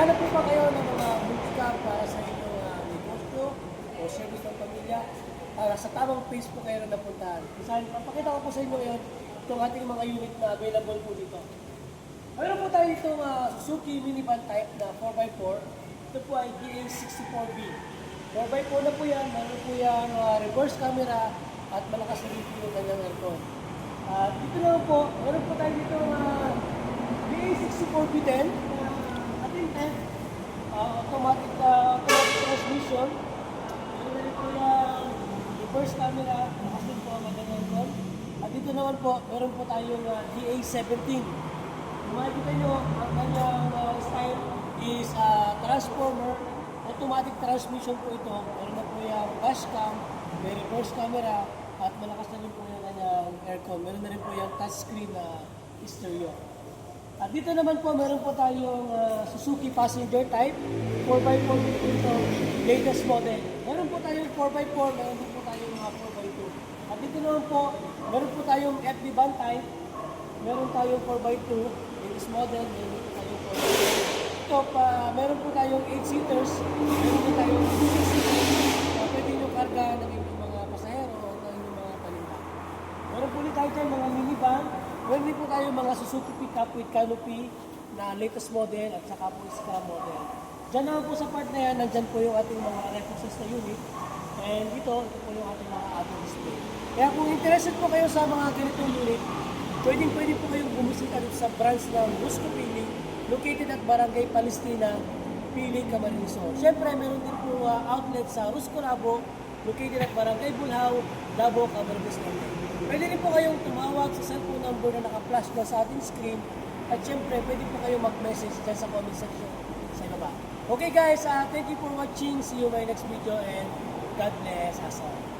Naghahanap po ba kayo ng mga multicam para sa inyong negosyo o service ng pamilya? Sa tamang place po kayo na napuntahan. Papakita ko po sa inyo ngayon itong ating mga unit na available po dito. Mayroon po tayo itong Suzuki minivan type na 4x4. Ito po ay DA64B. 4x4 na po yan. Mayroon po yung reverse camera at malakas na review yung kanyang aircon. Dito naman po, mayroon po tayo dito DA64B din. Ating automatic transmission. Mayroon na rin po yung reverse camera. Malakas din po ang kanyang aircon. At dito naman po, meron po tayong DA17. Kung makikita nyo, ang kanyang style is transformer, automatic transmission po ito. Meron na po yung dash cam, may reverse camera, at malakas na rin po yung kanyang aircon. Meron na rin po yung touchscreen na stereo. At dito naman po, meron po tayong Suzuki passenger type, 4x4 po ito, latest model. Meron po tayong 4x4, meron din po tayong 4x2. At dito naman po, meron po tayong FD van type, meron tayong 4x2, latest model, meron po tayong 4x2. Ito meron po tayong 8-seaters, meron po tayong 6-seaters, pwede nyo karga ng inyong mga pasahero o ng inyong mga paninda. Meron po ulit tayo dyan mga minivan, meron din po tayong mga Suzuki pickup with canopy na latest model at saka po Scram model. Diyan naman po sa part na yan, nandyan po yung ating mga references na unit. And ito po yung ating mga auto display. Kaya kung interested po kayo sa mga ganitong unit, pwede po kayong bumisita dito sa branch ng Rusco Pili, located at Barangay Palestina, Pili, Camarines Sur. Siyempre, meron din po outlet sa Rusco Rabo, located at Barangay Bulhaw, Davao, Camarines Sur. Pwede rin po kayong tumawag sa cellphone number na naka-flash na sa ating screen. At siyempre, pwede po kayong mag-message dyan sa comment section sa baba. Okay guys, thank you for watching. See you in my next video and God bless us all.